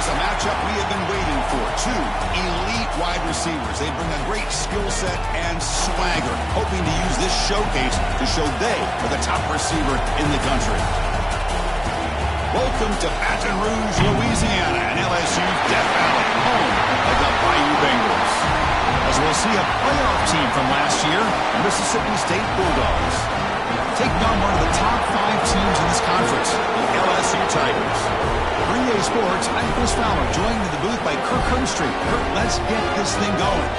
Here's a matchup we have been waiting for. Two elite wide receivers. They bring a great skill set and swagger, hoping to use this showcase to show they are the top receiver in the country. Welcome to Baton Rouge, Louisiana, and LSU Death Valley, home of the Bayou Bengals. As we'll see a playoff team from last year, the Mississippi State Bulldogs, taking on one of the top 5 teams in this conference, the LSU Tigers. 3A Sports, I'm Chris Fowler, joined in the booth by Kirk Hermstreet. Kirk, let's get this thing going.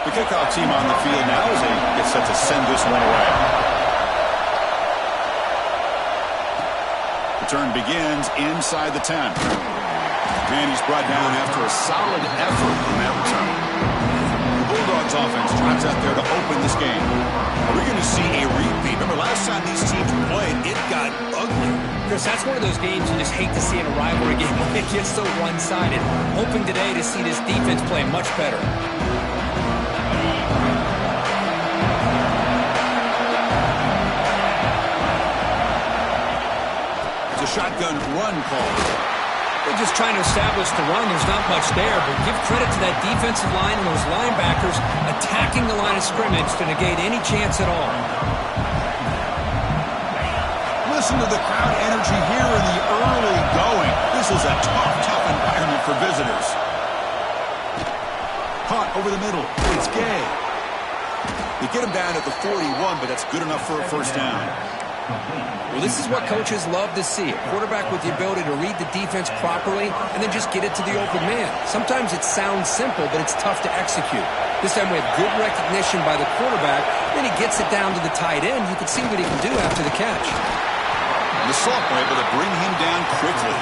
The kickoff team on the field now as they get set to send this one away. Return begins inside the 10. And he's brought down after a solid effort in that return. The Bulldogs offense drives out there to open this game. Are we going to see a repeat? Remember, last time these teams played, it got ugly. Chris, that's one of those games you just hate to see in a rivalry game when it gets so one-sided. Hoping today to see this defense play much better. Shotgun run call. They're just trying to establish the run. There's not much there, but give credit to that defensive line and those linebackers attacking the line of scrimmage to negate any chance at all. Listen to the crowd energy here in the early going. This is a tough environment for visitors. Caught over the middle. It's Gay. They get him down at the 41, but that's good enough for a first down. Well, this is what coaches love to see. A quarterback with the ability to read the defense properly and then just get it to the open man. Sometimes it sounds simple, but it's tough to execute. This time we have good recognition by the quarterback. Then he gets it down to the tight end. You can see what he can do after the catch. The sophomore able to bring him down quickly.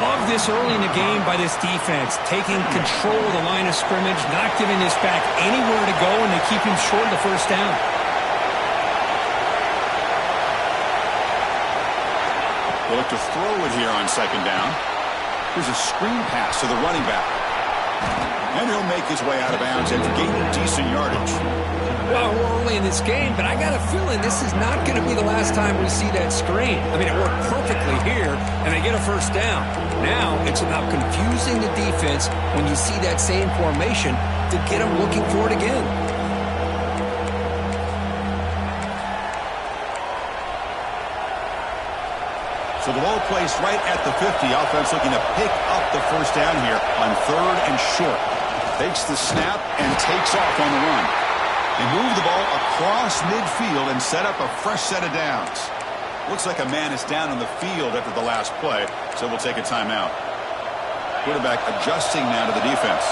Love this early in the game by this defense. Taking control of the line of scrimmage, not giving this back anywhere to go, and they keep him short of the first down. They'll look to throw it here on second down. Here's a screen pass to the running back. And he'll make his way out of bounds after gaining decent yardage. Well, we're early in this game, but I got a feeling this is not going to be the last time we see that screen. I mean, it worked perfectly here, and they get a first down. Now it's about confusing the defense when you see that same formation to get them looking for it again. So the ball placed right at the 50. Offense looking to pick up the first down here on 3rd and short. Takes the snap and takes off on the run. They move the ball across midfield and set up a fresh set of downs. Looks like a man is down on the field after the last play, so we'll take a timeout. Quarterback adjusting now to the defense.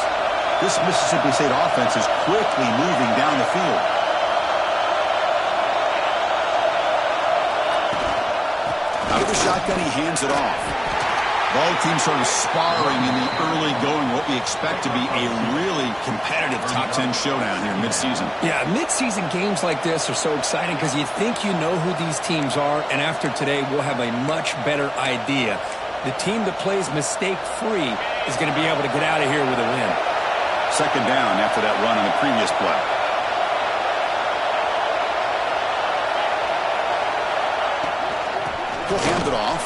This Mississippi State offense is quickly moving down the field. Out of the shotgun, he hands it off. Both teams sort of sparring in the early going, what we expect to be a really competitive top 10 showdown here in midseason. Yeah, midseason games like this are so exciting because you think you know who these teams are, and after today, we'll have a much better idea. The team that plays mistake-free is going to be able to get out of here with a win. Second down after that run on the previous play. He'll hand it off.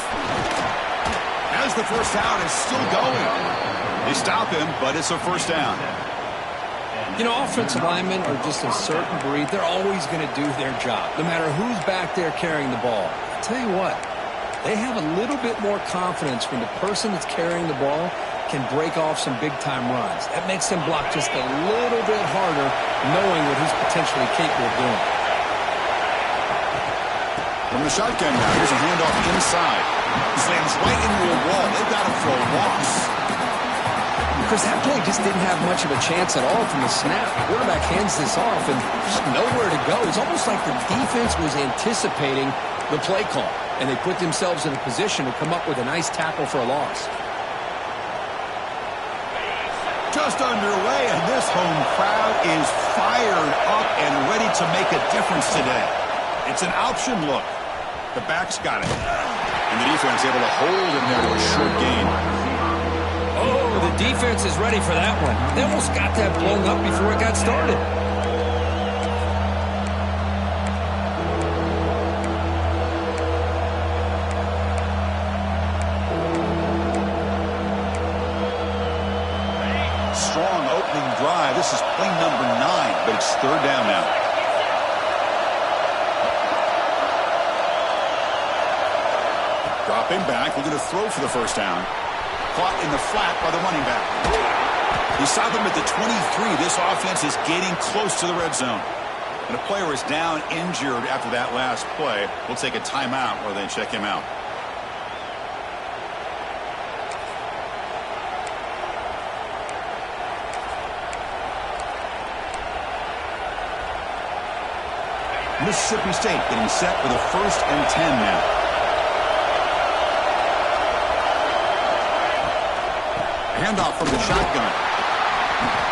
As the first down is still going. They stop him, but it's a first down. You know, offensive linemen are just a certain breed. They're always going to do their job, no matter who's back there carrying the ball. I'll tell you what, they have a little bit more confidence when the person that's carrying the ball can break off some big-time runs. That makes them block just a little bit harder, knowing what he's potentially capable of doing. From the shotgun now, here's a handoff inside. Slams right into a wall. They've got him for a loss. Chris, that play just didn't have much of a chance at all from the snap. The quarterback hands this off and just nowhere to go. It's almost like the defense was anticipating the play call, and they put themselves in a position to come up with a nice tackle for a loss. Just underway, and this home crowd is fired up and ready to make a difference today. It's an option look. The back's got it. And the defense able to hold him there to a short gain. Oh, the Defense is ready for that one. They almost got that blown up before it got started. Strong opening drive. This is play number 9, but it's third down now. Dropping back, we're going to throw for the first down. Caught in the flat by the running back. He stopped him at the 23. This offense is getting close to the red zone. And a player is down injured after that last play. We'll take a timeout while they check him out. Mississippi State getting set for the 1st and 10 now. Handoff from the shotgun.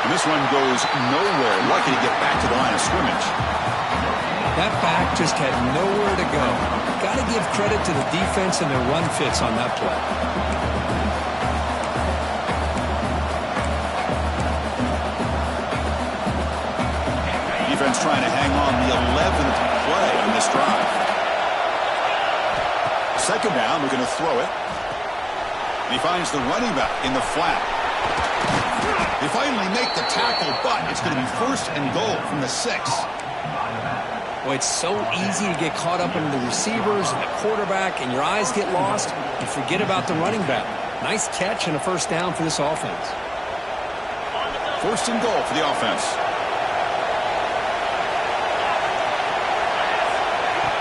And this one goes nowhere. Lucky to get back to the line of scrimmage. That back just had nowhere to go. Got to give credit to the defense and their run fits on that play. Defense trying to hang on the 11th play on this drive. Second down, we're going to throw it. And he finds the running back in the flat. They finally make the tackle, but it's going to be 1st and goal from the 6. Boy, it's so easy to get caught up in the receivers and the quarterback, and your eyes get lost. You forget about the running back. Nice catch and a 1st down for this offense. 1st and goal for the offense.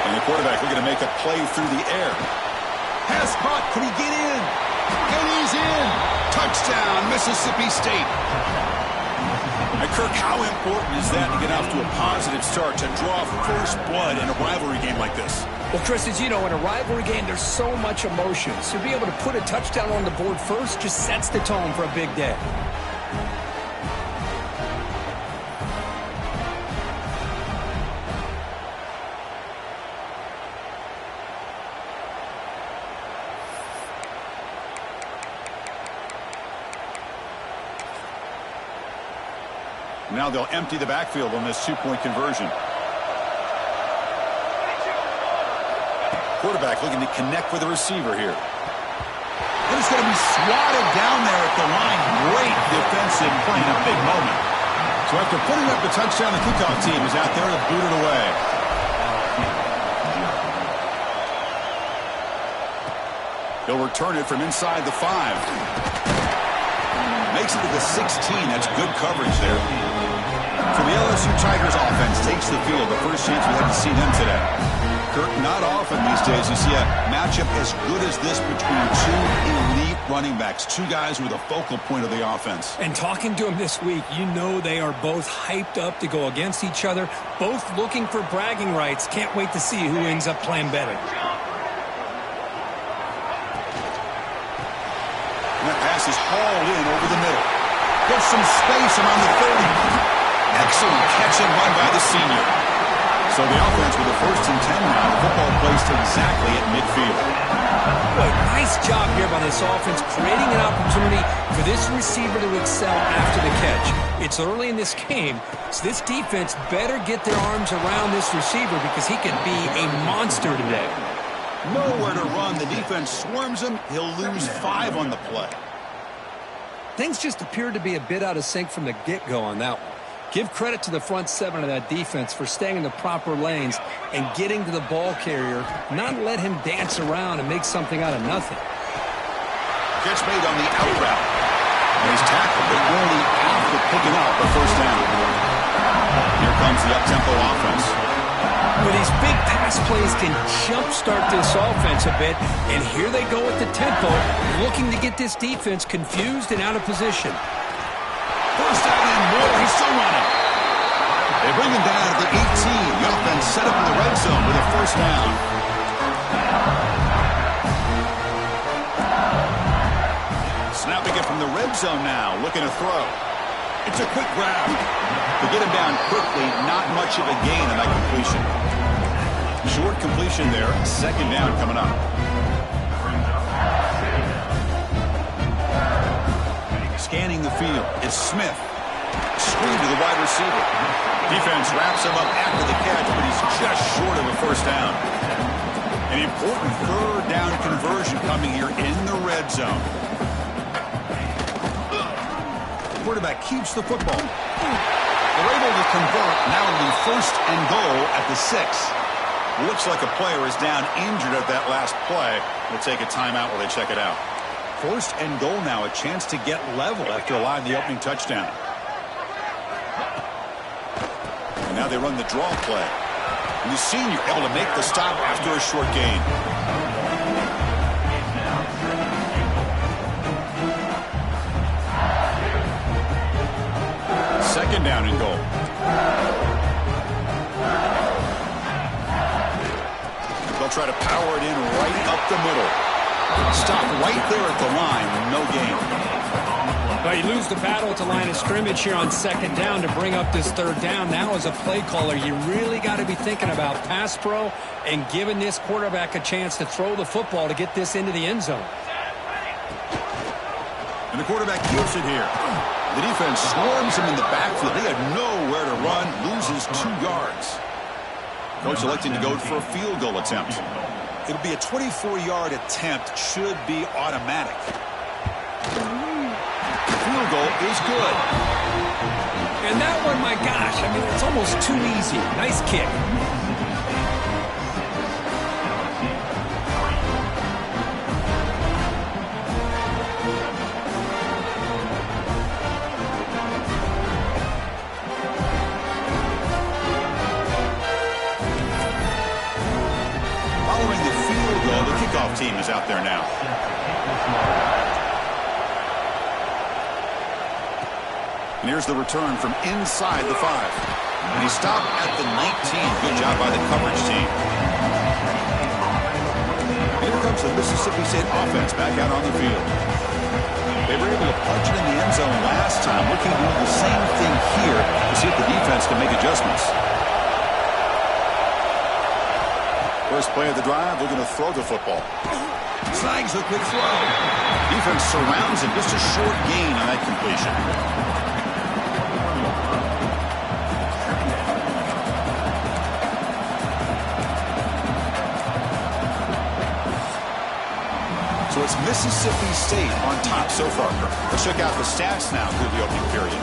And the quarterback looking to make a play through the air. Pass caught. Can he get in? And he's in. Touchdown, Mississippi State. Now, Kirk, how important is that to get off to a positive start, to draw first blood in a rivalry game like this? Well, Chris, as you know, in a rivalry game, there's so much emotion. So to be able to put a touchdown on the board first just sets the tone for a big day. Now they'll empty the backfield on this 2-point conversion. Quarterback looking to connect with the receiver here. And it's going to be swatted down there at the line. Great defensive play in a big moment. So after putting up the touchdown, the kickoff team is out there to boot it away. He'll return it from inside the 5. Makes it to the 16. That's good coverage there. So the LSU Tigers offense takes the field. The first chance we haven't seen them today. Kirk, not often these days you see a matchup as good as this between 2 elite running backs, 2 guys with a focal point of the offense. And talking to them this week, you know they are both hyped up to go against each other, both looking for bragging rights. Can't wait to see who ends up playing better. And that pass is hauled in over the middle. There's some space around the 30. Excellent catch and run by the senior. So the offense with a 1st and 10 now. Football placed exactly at midfield. Boy, nice job here by this offense, creating an opportunity for this receiver to excel after the catch. It's early in this game, so this defense better get their arms around this receiver because he could be a monster today. Nowhere to run. The defense swarms him. He'll lose 5 on the play. Things just appeared to be a bit out of sync from the get-go on that one. Give credit to the front 7 of that defense for staying in the proper lanes and getting to the ball carrier, not let him dance around and make something out of nothing. Catch made on the out route. And he's tackled, but only after picking up the 1st down. Here comes the up-tempo offense. But these big pass plays can jumpstart this offense a bit, and here they go at the tempo, looking to get this defense confused and out of position. 1st down and more. He's still running. They bring him down at the 18. The offense set up in the red zone with a 1st down. Snapping it from the red zone now. Looking to throw. It's a quick grab. To get him down quickly, not much of a gain on that completion. Short completion there. 2nd down coming up. scanning the field. It's Smith. Screen to the wide receiver. Defense wraps him up after the catch, but he's just short of a first down. An important third down conversion coming here in the red zone. The quarterback keeps the football. They're able to convert. Now it'll be first and goal at the 6. Looks like a player is down injured at that last play. We'll take a timeout while they check it out. First and goal now, a chance to get level after allowing the opening touchdown. And now they run the draw play. And the senior able to make the stop after a short gain. Second down and goal. They'll try to power it in right up the middle. Stop right there at the line. No gain. Well, you lose the battle at the line of scrimmage here on second down to bring up this third down. Now as a play caller, you really got to be thinking about pass pro and giving this quarterback a chance to throw the football to get this into the end zone. And the quarterback keeps it here. The defense swarms him in the backfield. They had nowhere to run. Loses 2 yards. Coach electing to go for a field goal attempt. It'll be a 24-yard attempt. Should be automatic. Field goal is good. And that one, my gosh, I mean, it's almost too easy. Nice kick. Following the field goal, the kickoff team is out there now. And here's the return from inside the 5. And he stopped at the 19. Good job by the coverage team. Here comes the Mississippi State offense back out on the field. They were able to punch it in the end zone last time. Looking to do the same thing here to see if the defense can make adjustments. First play of the drive, they're going to throw the football. Snags a quick throw. Defense surrounds him. Just a short gain on that completion. So it's Mississippi State on top so far. Let's check out the stats now through the opening period.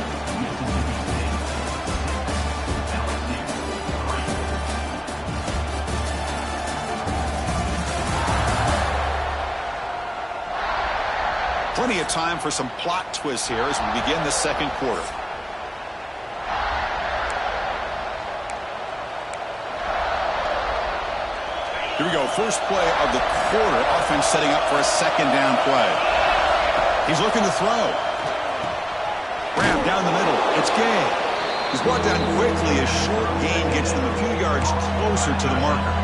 Plenty of time for some plot twists here as we begin the second quarter. Here we go. First play of the quarter. Offense setting up for a second down play. He's looking to throw. Grab down the middle. It's Gay. He's brought down quickly. A short gain gets them a few yards closer to the marker.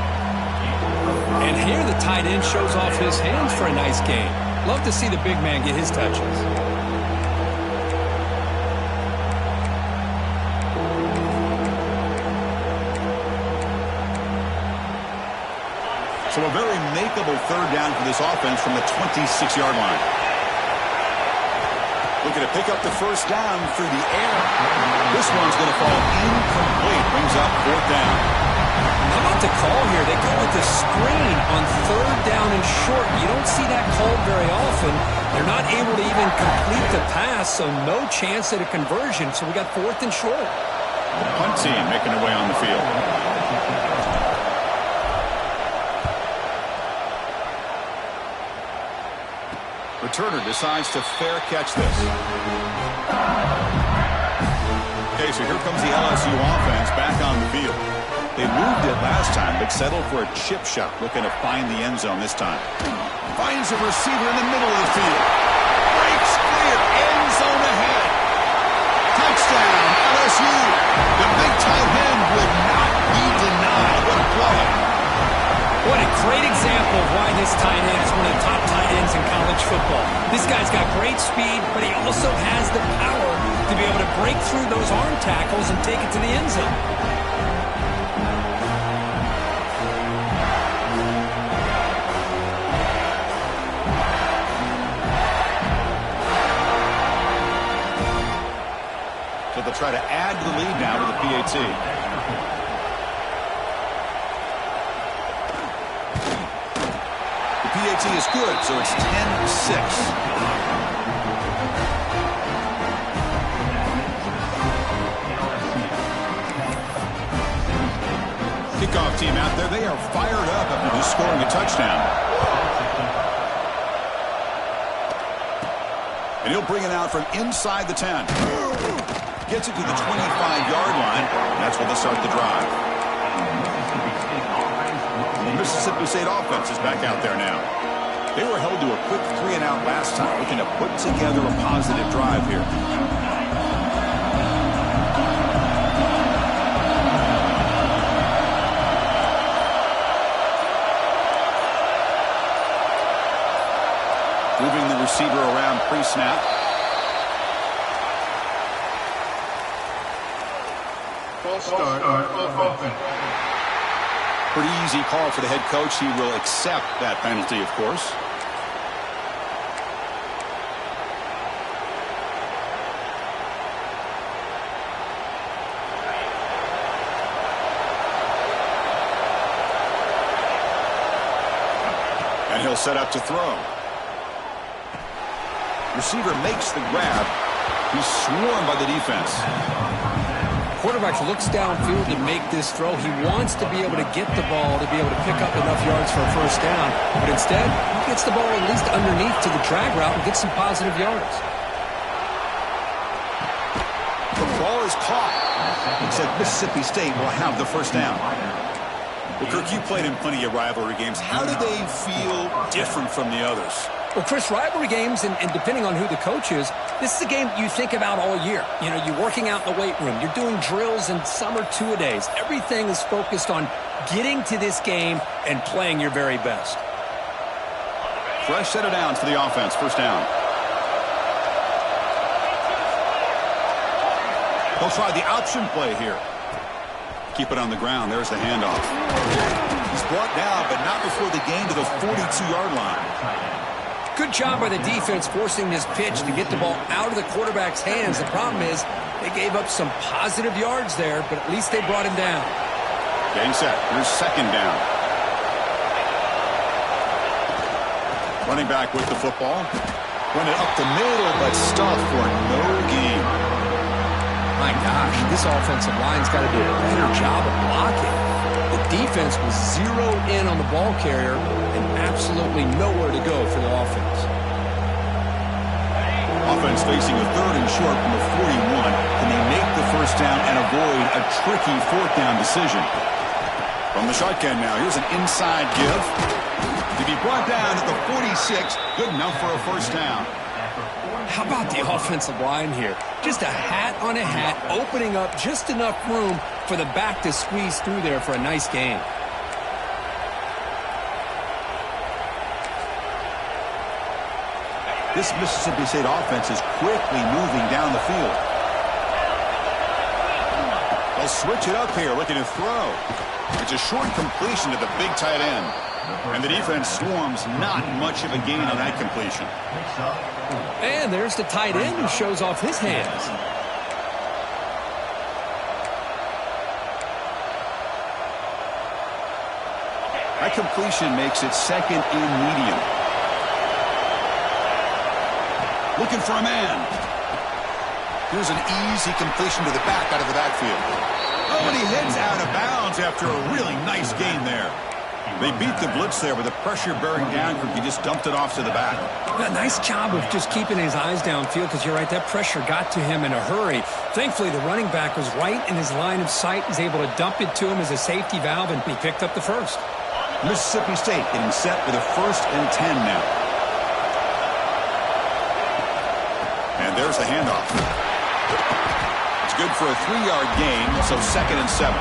And here the tight end shows off his hands for a nice gain. Love to see the big man get his touches. So a very makeable third down for this offense from the 26-yard line. Looking to pick up the first down through the air. This one's going to fall incomplete. Brings up fourth down. How about the call here? They go with the screen on third down and short. You don't see that called very often. They're not able to even complete the pass, so no chance at a conversion. So we got fourth and short. The punt team making their way on the field. Returner decides to fair catch this. Okay, so here comes the LSU offense back on the field. They moved it last time, but settled for a chip shot, looking to find the end zone this time. Finds a receiver in the middle of the field. Breaks clear, end zone ahead. Touchdown, LSU. The big tight end would not be denied. What a play. What a great example of why this tight end is one of the top tight ends in college football. This guy's got great speed, but he also has the power to be able to break through those arm tackles and take it to the end zone. They'll try to add to the lead now with a PAT. The PAT is good, so it's 10-6. Kickoff team out there, they are fired up after just scoring a touchdown. And he'll bring it out from inside the 10. Gets it to the 25-yard line. That's where they'll start the drive. The Mississippi State offense is back out there now. They were held to a quick 3-and-out last time, looking to put together a positive drive here. Moving the receiver around pre-snap. False start, open. Pretty easy call for the head coach. He will accept that penalty, of course. And he'll set up to throw. Receiver makes the grab. He's swarmed by the defense. Quarterback looks downfield to make this throw. He wants to be able to get the ball to be able to pick up enough yards for a first down. But instead, he gets the ball at least underneath to the drag route and gets some positive yards. The ball is caught. Except Mississippi State will have the first down. Well, Kirk, you played in plenty of rivalry games. How do they feel different from the others? Well, Chris, rivalry games, and depending on who the coach is, this is a game you think about all year. You know, you're working out in the weight room. You're doing drills and some are two-a-days. Everything is focused on getting to this game and playing your very best. Fresh set of downs for the offense. First down. They'll try the option play here. Keep it on the ground. There's the handoff. He's brought down, but not before the gain to the 42-yard line. Good job by the defense forcing this pitch to get the ball out of the quarterback's hands. The problem is they gave up some positive yards there, but at least they brought him down. Getting set. Here's second down. Running back with the football. Run it up the middle, but stuffed for no gain. My gosh, this offensive line's got to do a better job of blocking. The defense was zeroed in on the ball carrier and absolutely nowhere to go for the offense. Offense facing a third and short from the 41. Can they make the first down and avoid a tricky fourth down decision? From the shotgun now, here's an inside give. To be brought down at the 46, good enough for a first down. How about the offensive line here? Just a hat on a hat, opening up just enough room for the back to squeeze through there for a nice gain. This Mississippi State offense is quickly moving down the field. They'll switch it up here, looking to throw. It's a short completion to the big tight end. And the defense swarms, not much of a gain on that completion. And there's the tight end who shows off his hands. That completion makes it second and medium. Looking for a man. Here's an easy completion to the back out of the backfield. Oh, and he heads out of bounds after a really nice gain there. They beat the blitz there with the pressure bearing down. He just dumped it off to the back. A nice job of just keeping his eyes downfield because you're right, that pressure got to him in a hurry. Thankfully, the running back was right in his line of sight. He's able to dump it to him as a safety valve, and he picked up the first. Mississippi State getting set with a 1st and 10 now. And there's the handoff. It's good for a 3-yard gain, so 2nd and 7.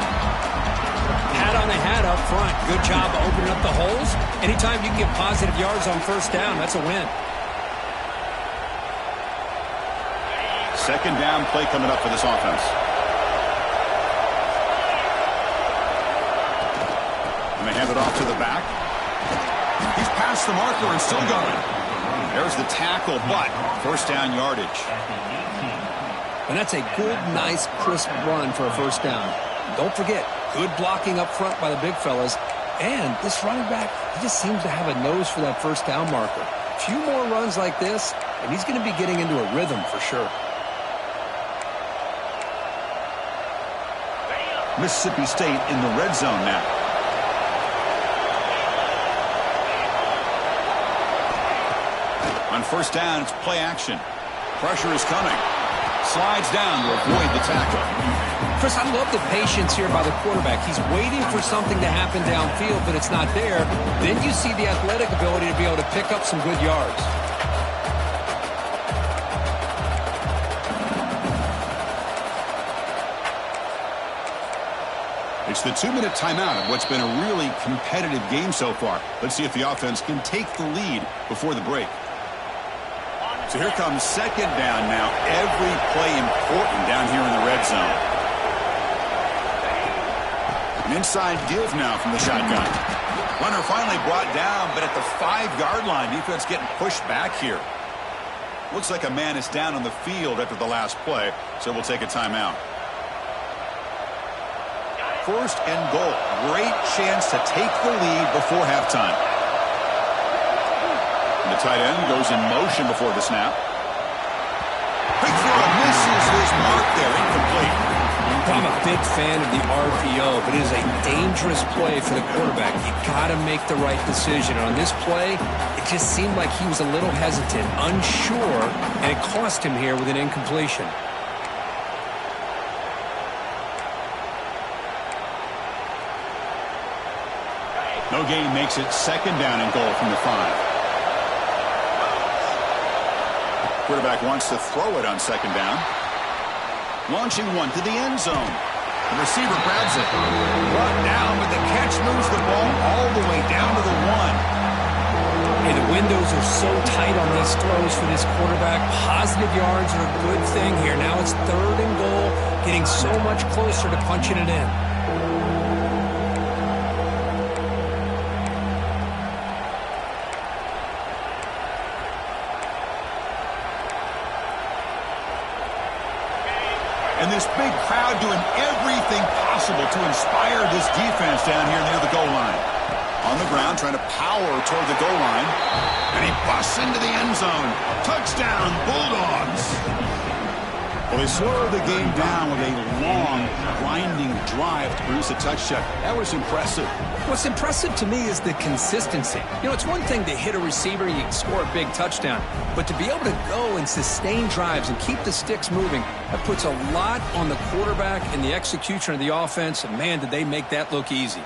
Hat on a hat up front. Good job opening up the holes. Anytime you can get positive yards on first down, that's a win. Second down play coming up for this offense. And they hand it off to the back. He's past the marker and still going. There's the tackle, but first down yardage. And that's a good, nice, crisp run for a first down. Don't forget, good blocking up front by the big fellas. And this running back, he just seems to have a nose for that first down marker. A few more runs like this, and he's going to be getting into a rhythm for sure. Mississippi State in the red zone now. On first down, it's play action. Pressure is coming. Slides down to avoid the tackle. Chris, I love the patience here by the quarterback. He's waiting for something to happen downfield, but it's not there. Then you see the athletic ability to be able to pick up some good yards. It's the 2-minute timeout of what's been a really competitive game so far. Let's see if the offense can take the lead before the break. So here comes second down now. Every play important down here in the red zone. An inside give now from the shotgun. Runner finally brought down, but at the 5-yard line, defense getting pushed back here. Looks like a man is down on the field after the last play, so we'll take a timeout. First and goal. Great chance to take the lead before halftime. And the tight end goes in motion before the snap. Big throw, misses his mark there, incomplete. I'm a big fan of the RPO, but it is a dangerous play for the quarterback. You got to make the right decision. On this play, it just seemed like he was a little hesitant, unsure, and it cost him here with an incompletion. No gain makes it second down and goal from the 5. Quarterback wants to throw it on second down. Launching one to the end zone. The receiver grabs it. Brought down, but the catch moves the ball all the way down to the 1. Hey, the windows are so tight on these throws for this quarterback. Positive yards are a good thing here. Now it's third and goal, getting so much closer to punching it in. And this big crowd doing everything possible to inspire this defense down here near the goal line. On the ground, trying to power toward the goal line. And he busts into the end zone. Touchdown, Bulldogs. Well, they slowed the game down with a long, grinding drive to produce a touchdown. That was impressive. What's impressive to me is the consistency. You know, it's one thing to hit a receiver, you can score a big touchdown, but to be able to go and sustain drives and keep the sticks moving, that puts a lot on the quarterback and the execution of the offense, and man, did they make that look easy.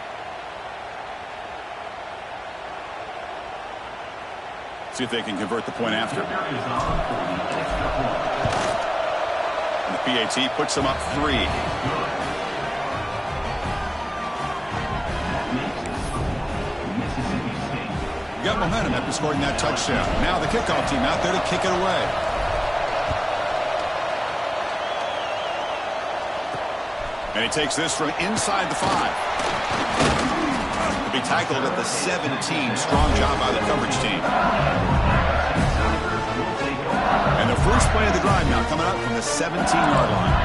See if they can convert the point after. And the PAT puts them up 3. Got momentum after scoring that touchdown. Now the kickoff team out there to kick it away. And he takes this from inside the 5. To be tackled at the 17. Strong job by the coverage team. And the first play of the drive now coming up from the 17-yard line.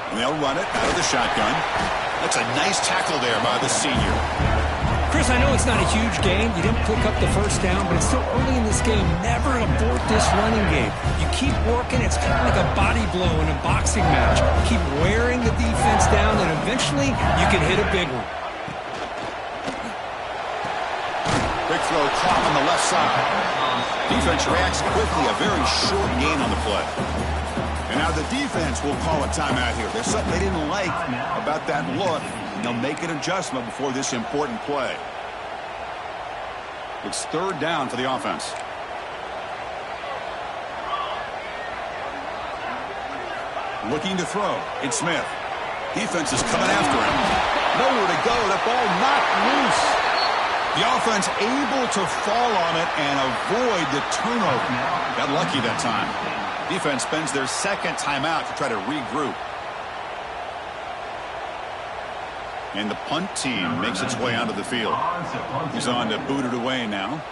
And they'll run it out of the shotgun. That's a nice tackle there by the senior. Chris, I know it's not a huge game. You didn't pick up the first down, but it's still early in this game. Never abort this running game. You keep working. It's kind of like a body blow in a boxing match. Keep wearing the defense down, and eventually you can hit a big one. Big throw caught on the left side. Defense reacts quickly. A very short gain on the play. And now the defense will call a timeout here. There's something they didn't like about that look. And they'll make an adjustment before this important play. It's third down for the offense. Looking to throw. It's Smith. Defense is coming after him. Nowhere to go. That ball knocked loose. The offense able to fall on it and avoid the turnover. Got lucky that time. Defense spends their second timeout to try to regroup. And the punt team makes its way onto the field. He's on to boot it away now.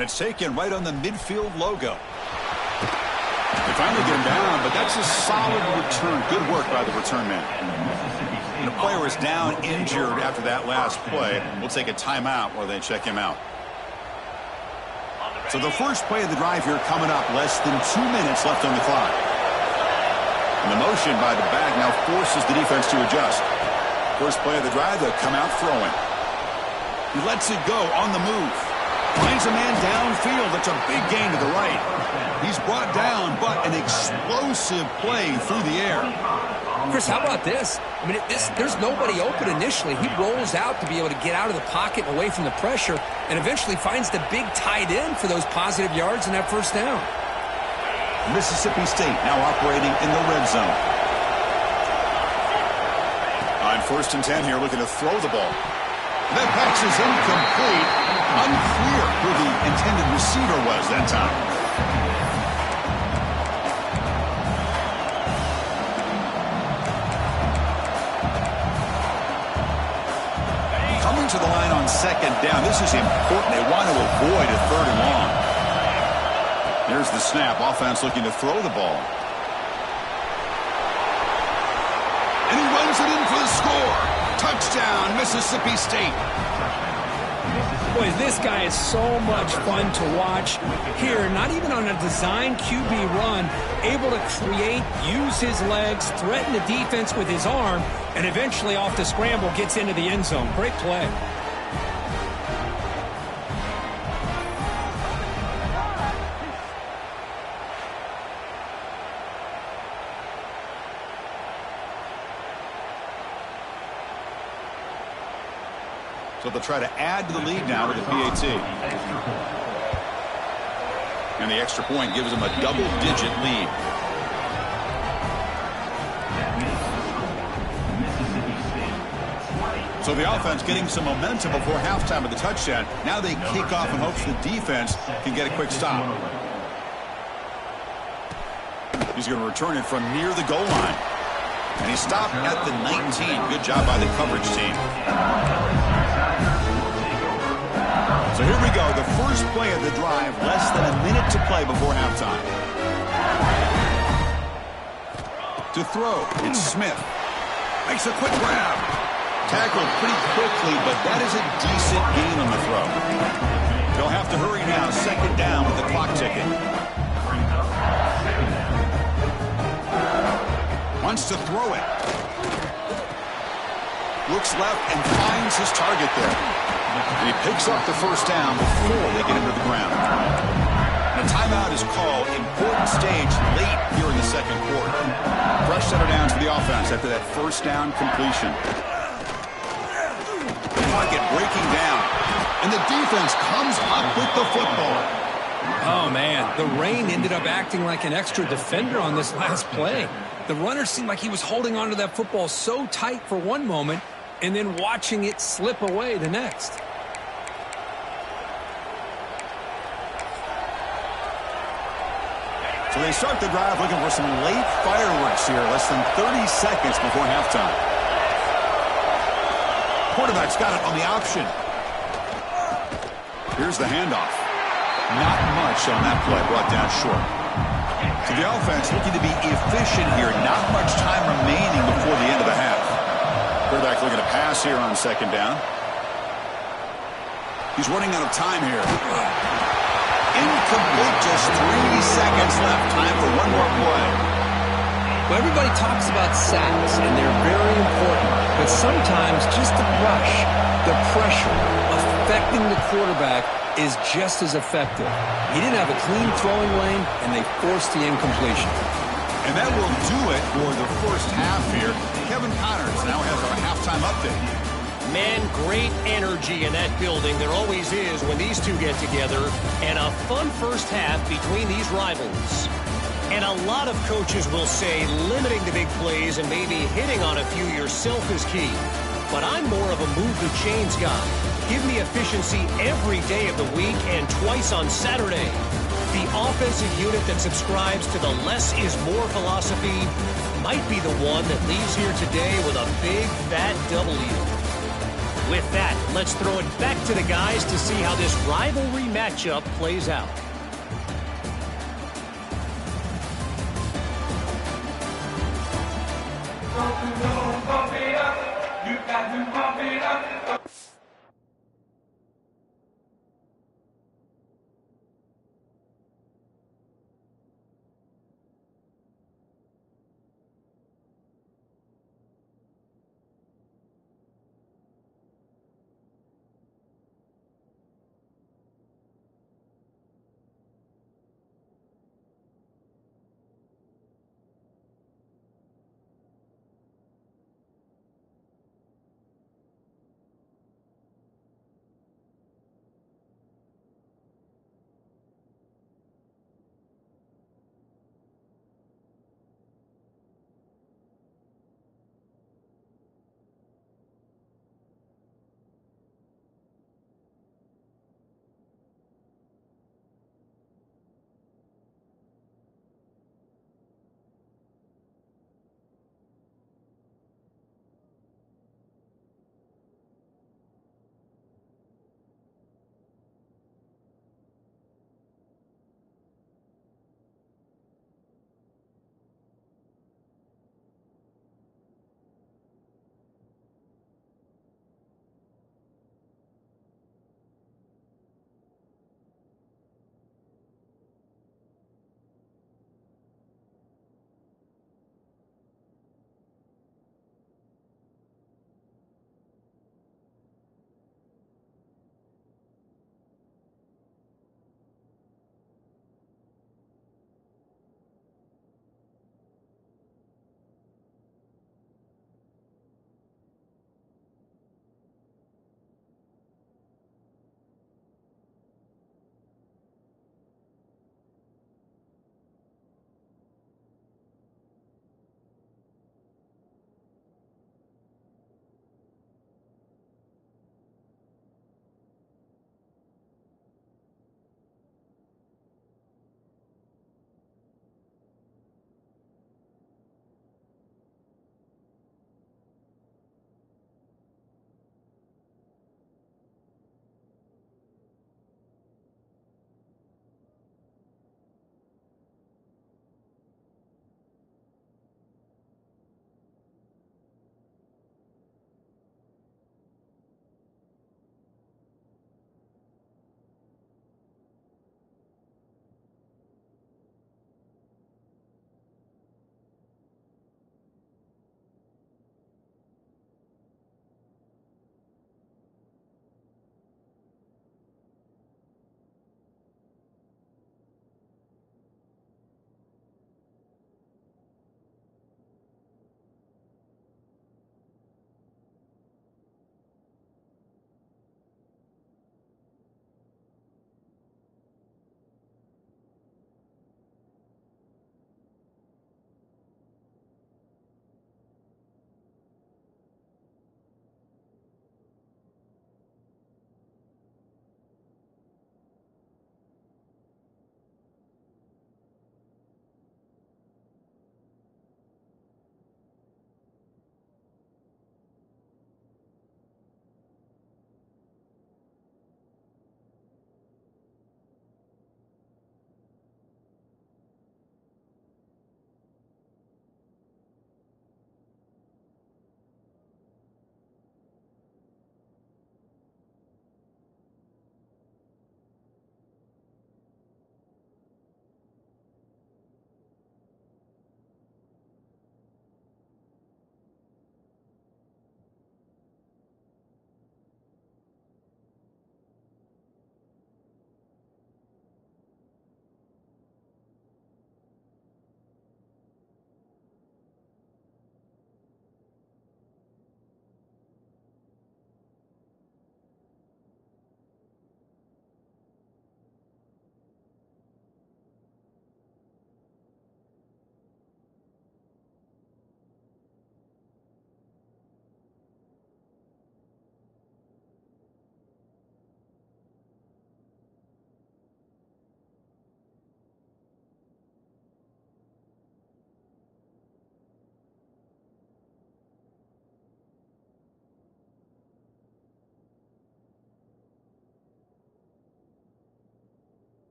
And it's taken right on the midfield logo. They finally get him down, but that's a solid return. Good work by the return man. And the player is down injured after that last play. We'll take a timeout while they check him out. So the first play of the drive here coming up. Less than 2 minutes left on the clock. And the motion by the back now forces the defense to adjust. First play of the drive, they'll come out throwing. He lets it go on the move. Finds a man downfield. That's a big gain to the right. He's brought down, but an explosive play through the air. Chris, how about this? I mean, there's nobody open initially. He rolls out to be able to get out of the pocket and away from the pressure and eventually finds the big tight end for those positive yards in that first down. Mississippi State now operating in the red zone. On 1st and 10 here, looking to throw the ball. That pass is incomplete. Unclear who the intended receiver was that time. Coming to the line on 2nd down. This is important. They want to avoid a 3rd and long. Here's the snap. Offense looking to throw the ball. And he runs it in for the score. Touchdown, Mississippi State. Boy, this guy is so much fun to watch. Here, not even on a design QB run, able to create, use his legs, threaten the defense with his arm, and eventually off the scramble gets into the end zone. Great play. So they'll try to add to the lead now with the PAT. And the extra point gives them a double-digit lead. So the offense getting some momentum before halftime of the touchdown. Now they kick off in hopes the defense can get a quick stop. He's going to return it from near the goal line. And he stopped at the 19. Good job by the coverage team. So here we go, the first play of the drive, less than a minute to play before halftime. To throw, it's Smith. Makes a quick grab. Tackled pretty quickly, but that is a decent gain on the throw. They'll have to hurry now, 2nd down with the clock ticking. Wants to throw it. Looks left and finds his target there. And he picks up the first down before they get into the ground. And a timeout is called. Important stage late here in the 2nd quarter. Fresh set of downs for the offense after that first down completion. The pocket breaking down. And the defense comes up with the football. Oh, man. The rain ended up acting like an extra defender on this last play. The runner seemed like he was holding onto that football so tight for one moment and then watching it slip away the next. So they start the drive looking for some late fireworks here, less than 30 seconds before halftime. Quarterback's got it on the option. Here's the handoff. Not much on that play, brought down short. So the offense looking to be efficient here. Not much time remaining before the end of the half. Quarterback looking to pass here on 2nd down. He's running out of time here. Incomplete, just 3 seconds left. Time for one more play. Well, everybody talks about sacks, and they're very important. But sometimes just the rush, the pressure, affecting the quarterback is just as effective. He didn't have a clean throwing lane, and they forced the incompletion. And that will do it for the first half here. Kevin Connors now has our halftime update. Man, great energy in that building. There always is when these two get together. And a fun first half between these rivals. And a lot of coaches will say limiting the big plays and maybe hitting on a few yourself is key. But I'm more of a move the chains guy. Give me efficiency every day of the week and twice on Saturday. The offensive unit that subscribes to the less is more philosophy might be the one that leaves here today with a big, fat W. With that, let's throw it back to the guys to see how this rivalry matchup plays out. You got to pump it up.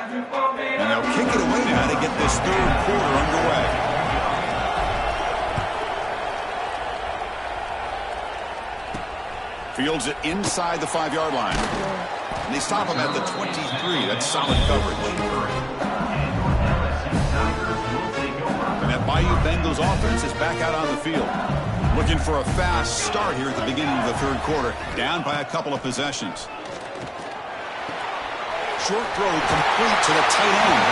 And they'll kick it away now to get this third quarter underway. Fields it inside the 5-yard line. And they stop him at the 23. That's solid coverage. And that Bayou Bengals offense is back out on the field. Looking for a fast start here at the beginning of the third quarter. Down by a couple of possessions. Short throw complete to the tight end.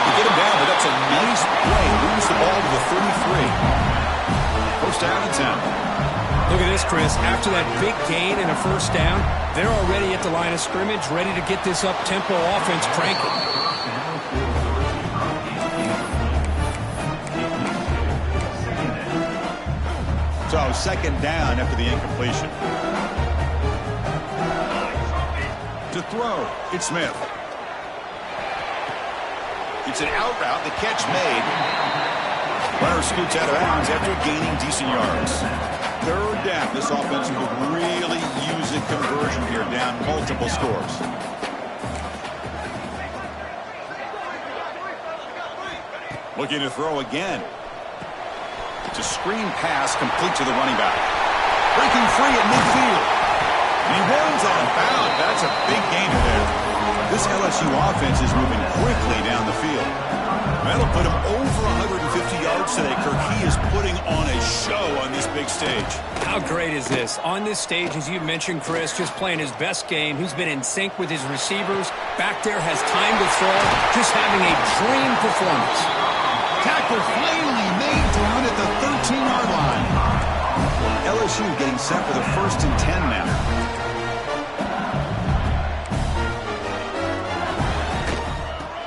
They get him down, but that's a nice play. Moves the ball to the 33. First down and 10. Look at this, Chris. After that big gain and a first down, they're already at the line of scrimmage, ready to get this up-tempo offense cranking. So, second down after the incompletion. To throw, it's Smith. It's an out route, the catch made. Runner scoots out of bounds after gaining decent yards. Third down. This offense could really use a conversion here, down multiple scores. Looking to throw again. It's a screen pass complete to the running back. Breaking free at midfield. And he runs on bound. That's a big gainer there. This LSU offense is moving quickly down the field. That'll put him over 150 yards today, Kirk. He is putting on a show on this big stage. How great is this? On this stage, as you mentioned, Chris, just playing his best game. He's been in sync with his receivers. Back there, has time to throw. Just having a dream performance. Tackle finally made down at the 13-yard line. LSU getting set for the 1st and 10 now.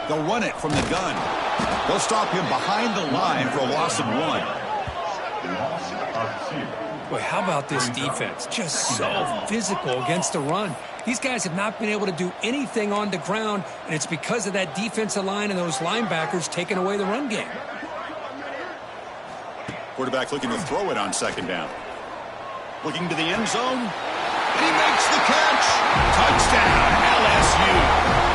They'll run it from the gun. They'll stop him behind the line for a loss of 1. Boy, how about this defense? Just so physical against the run. These guys have not been able to do anything on the ground, and it's because of that defensive line and those linebackers taking away the run game. Quarterback looking to throw it on second down. Looking to the end zone. And he makes the catch. Touchdown, LSU.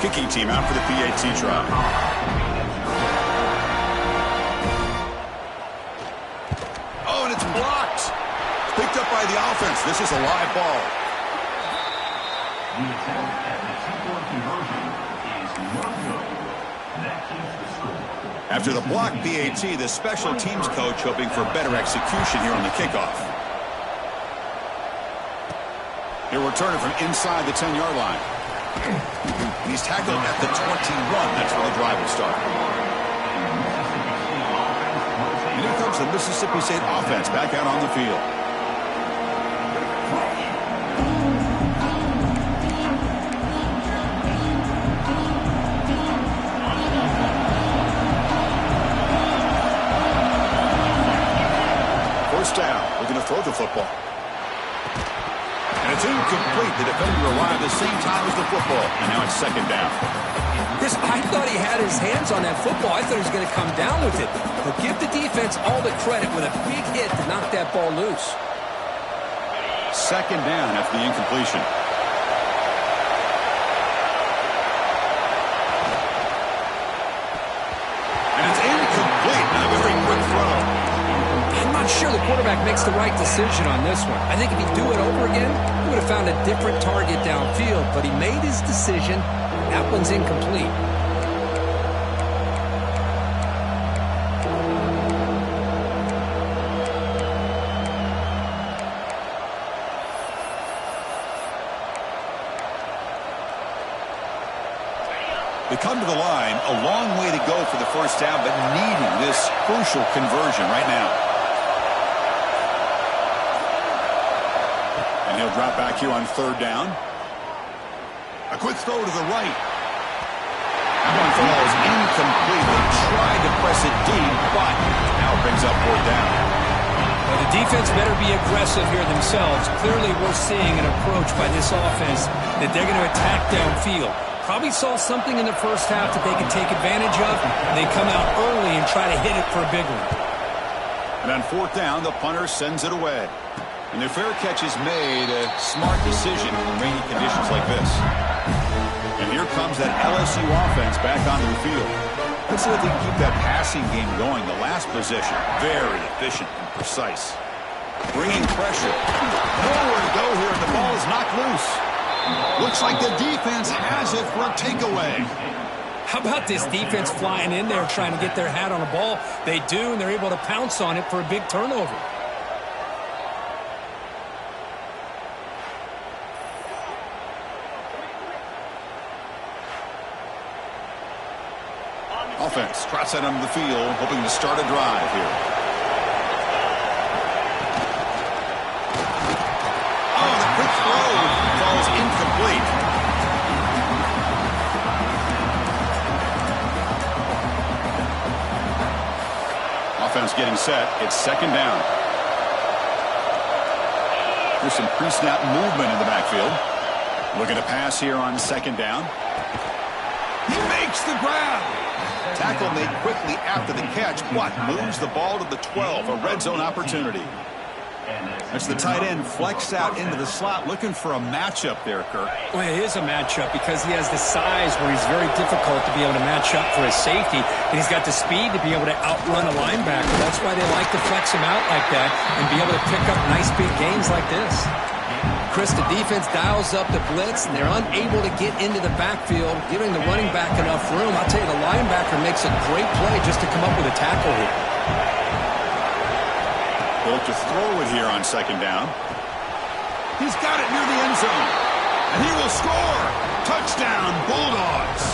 Kicking team out for the PAT try. Oh, and it's blocked. Picked up by the offense. This is a live ball. After the block PAT, the special teams coach hoping for better execution here on the kickoff. He'll return it from inside the 10-yard line. He's tackled at the 21. That's where the drive will start. And here comes the Mississippi State offense back out on the field. First down. We're going to throw the football. And it's incomplete. The defender arrived at the same time as the football. And now it's second down. Chris, I thought he had his hands on that football. I thought he was going to come down with it. But give the defense all the credit with a big hit to knock that ball loose. Second down after the incompletion. And it's incomplete. Not a very quick throw. I'm not sure the quarterback makes the right decision on this one. I think if he'd do it over again, he would have found a different target downfield. But he made his decision. That one's incomplete. They come to the line, a long way to go for the first down, but needing this crucial conversion right now. And he'll drop back here on third down. A quick throw to the right. That one falls incomplete. They tried to press it deep, but now brings up fourth down. Well, the defense better be aggressive here themselves. Clearly, we're seeing an approach by this offense that they're going to attack downfield. Probably saw something in the first half that they can take advantage of, and they come out early and try to hit it for a big one. And on fourth down, the punter sends it away. And the fair catch is made, a smart decision in rainy conditions like this. And here comes that LSU offense back onto the field. Let's see if they can keep that passing game going. The last possession, very efficient and precise. Bringing pressure. Nowhere to go here, and the ball is knocked loose. Looks like the defense has it for a takeaway. How about this defense flying in there trying to get their hat on the ball? They do, and they're able to pounce on it for a big turnover. Offense trots out onto the field, hoping to start a drive here. Oh, the quick throw falls incomplete. Offense getting set. It's second down. There's some pre-snap movement in the backfield. Looking to pass here on second down. He makes the grab. Tackle made quickly after the catch, but moves the ball to the 12, a red zone opportunity. As the tight end flexed out into the slot, looking for a matchup there, Kirk. Well, it is a matchup because he has the size where he's very difficult to be able to match up for his safety, and he's got the speed to be able to outrun a linebacker. That's why they like to flex him out like that and be able to pick up nice big gains like this. Chris, the defense dials up the blitz, and they're unable to get into the backfield, giving the running back enough room. I'll tell you, the linebacker makes a great play just to come up with a tackle here. They'll look to throw it here on second down. He's got it near the end zone. And he will score. Touchdown, Bulldogs.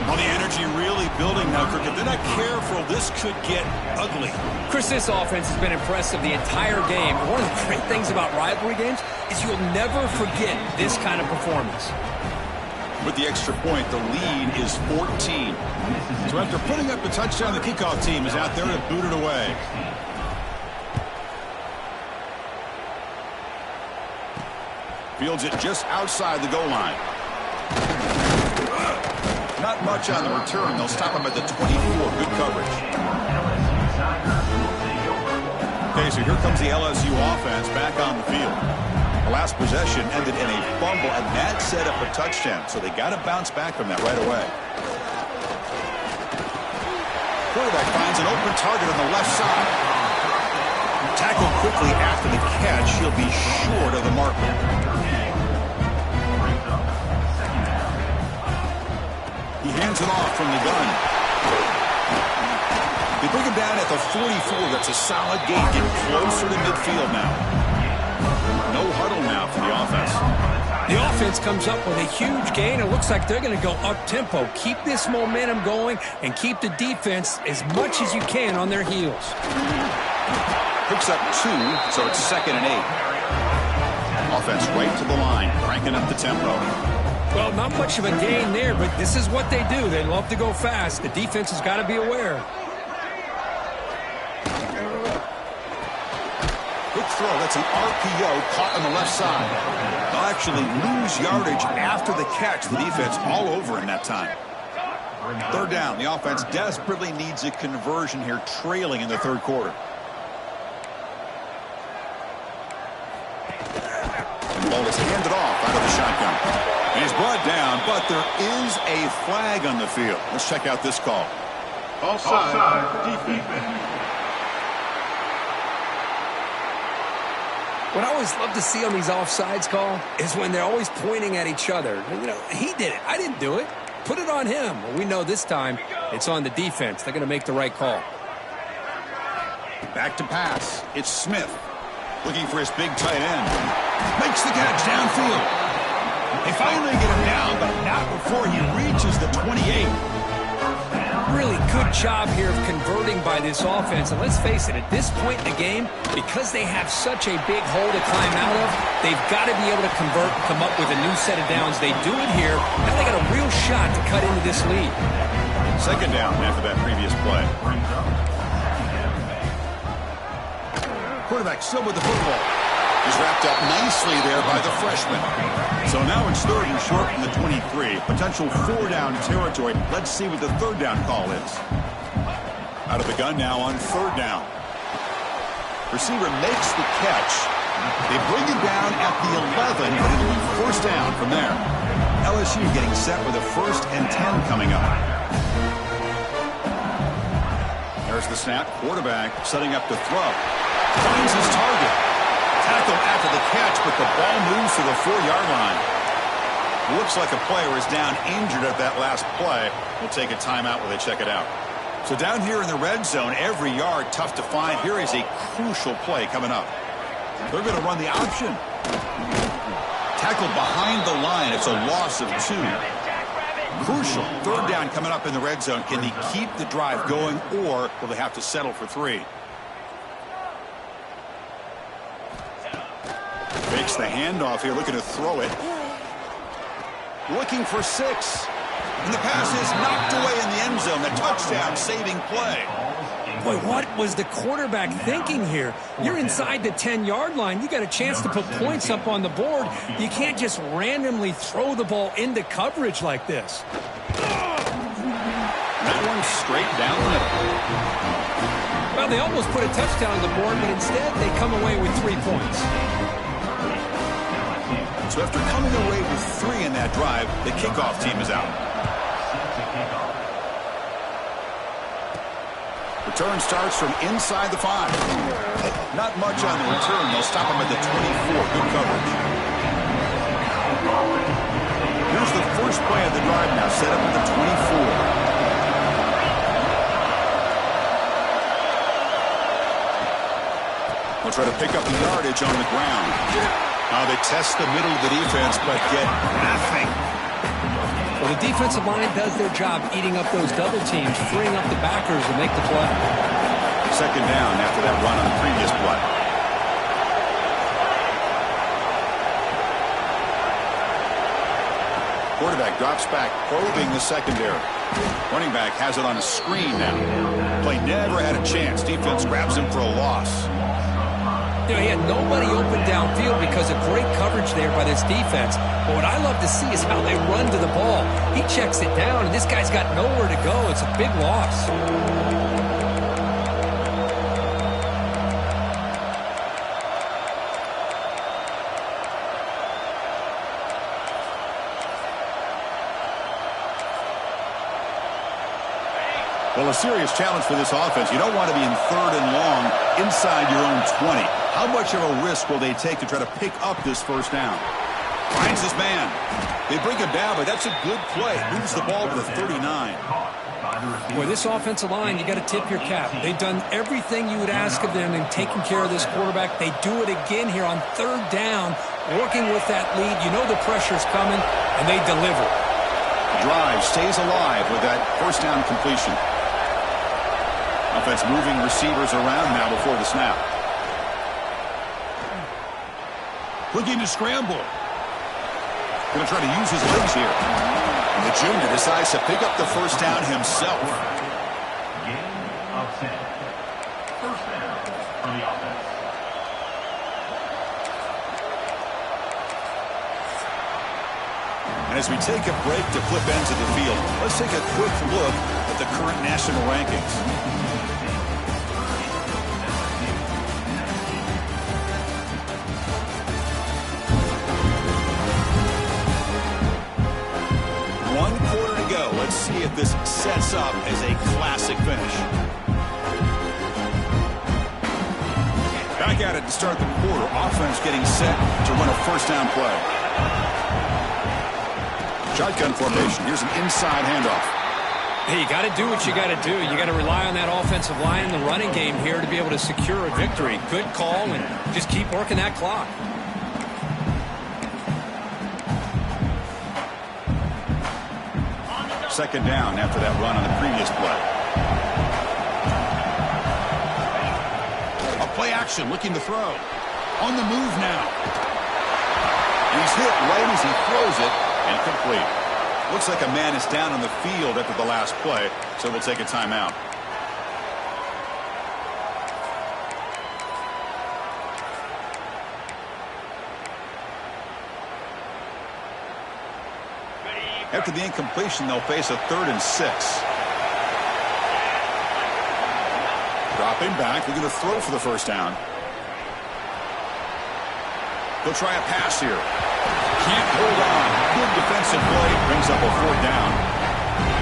Well, the energy really building now, Kirk. If they're not careful, this could get ugly. Chris, this offense has been impressive the entire game. One of the great things about rivalry games is you'll never forget this kind of performance. With the extra point, the lead is 14. So after putting up the touchdown, the kickoff team is out there to boot it away. Fields it just outside the goal line. Not much on the return. They'll stop him at the 24. Good coverage. Okay, so here comes the LSU offense back on the field. The last possession ended in a fumble, and that set up a touchdown. So they got to bounce back from that right away. Quarterback finds an open target on the left side. Tackled quickly after the catch. He'll be short of the marker. He hands it off from the gun. They bring him down at the 44. That's a solid gain. Get closer to midfield now. No huddle now for the offense. The offense comes up with a huge gain. It looks like they're going to go up-tempo. Keep this momentum going and keep the defense as much as you can on their heels. Picks up 2, so it's second and 8. Offense right to the line, cranking up the tempo. Well, not much of a gain there, but this is what they do. They love to go fast. The defense has got to be aware. Good throw. That's an RPO caught on the left side. They'll actually lose yardage after the catch. The defense all over in that time. Third down. The offense desperately needs a conversion here, trailing in the third quarter. And the ball is handed off out of the shotgun. He's brought down, but there is a flag on the field. Let's check out this call. Offside, defense. What I always love to see on these offsides call is when they're always pointing at each other. You know, he did it. I didn't do it. Put it on him. Well, we know this time it's on the defense. They're going to make the right call. Back to pass. It's Smith looking for his big tight end. Makes the catch downfield. They finally get him down, but not before he reaches the 28. Really good job here of converting by this offense. And let's face it, at this point in the game, because they have such a big hole to climb out of, they've got to be able to convert and come up with a new set of downs. They do it here. Now they got a real shot to cut into this lead. Second down after that previous play. Quarterback still with the football. He's wrapped up nicely there by the freshman. So now it's 3rd and short from the 23. Potential 4-down territory. Let's see what the 3rd down call is. Out of the gun now on 3rd down. Receiver makes the catch. They bring him down at the 11, but it'll be 1st down from there. LSU getting set with a 1st and 10 coming up. There's the snap. Quarterback setting up to throw. Finds his target. Tackle after the catch, but the ball moves to the 4-yard line. Looks like a player is down injured at that last play. We'll take a timeout while they check it out. So down here in the red zone, every yard tough to find. Here is a crucial play coming up. They're going to run the option. Tackled behind the line. It's a loss of 2. Crucial 3rd down coming up in the red zone. Can they keep the drive going, or will they have to settle for 3? Fakes the handoff here, looking to throw it. Looking for 6. And the pass is knocked away in the end zone. The touchdown saving play. Boy, what was the quarterback thinking here? You're inside the 10-yard line. You got a chance to put points up on the board. You can't just randomly throw the ball into coverage like this. That one straight down the middle. Well, they almost put a touchdown on the board, but instead they come away with 3 points. So after coming away with 3 in that drive, the kickoff team is out. Return starts from inside the 5. Not much on the return. They'll stop him at the 24. Good coverage. Here's the first play of the drive now, set up at the 24. They'll try to pick up the yardage on the ground. Now they test the middle of the defense, but get nothing. Well, the defensive line does their job eating up those double teams, freeing up the backers to make the play. 2nd down after that run on the previous play. Quarterback drops back, probing the secondary. Running back has it on a screen now. Play never had a chance. Defense grabs him for a loss. You know, he had nobody open downfield because of great coverage there by this defense. But what I love to see is how they run to the ball. He checks it down, and this guy's got nowhere to go. It's a big loss. Well, a serious challenge for this offense. You don't want to be in 3rd and long inside your own 20. How much of a risk will they take to try to pick up this 1st down? Finds his man. They bring him down, but that's a good play. Moves the ball to the 39. Boy, this offensive line, you got to tip your cap. They've done everything you would ask of them in taking care of this quarterback. They do it again here on 3rd down, working with that lead. You know the pressure's coming, and they deliver. Drive stays alive with that 1st down completion. Offense moving receivers around now before the snap. Looking to scramble. Going to try to use his legs here. And the junior decides to pick up the 1st down himself. Gain of 10. 1st down for the offense. And as we take a break to flip ends of the field, let's take a quick look at the current national rankings. Let's see if this sets up as a classic finish. Back at it to start the quarter. Offense getting set to run a 1st down play. Shotgun formation. Here's an inside handoff. Hey, you got to do what you got to do. You got to rely on that offensive line in the running game here to be able to secure a victory. Good call, and just keep working that clock. 2nd down after that run on the previous play. A play action, looking to throw. On the move now. And he's hit right as he throws it, and complete. Looks like a man is down on the field after the last play, so we'll take a timeout. After the incompletion, they'll face a 3rd and 6. Dropping back, they're going to throw for the first down. They'll try a pass here. Can't hold on. Good defensive play. Brings up a 4th down.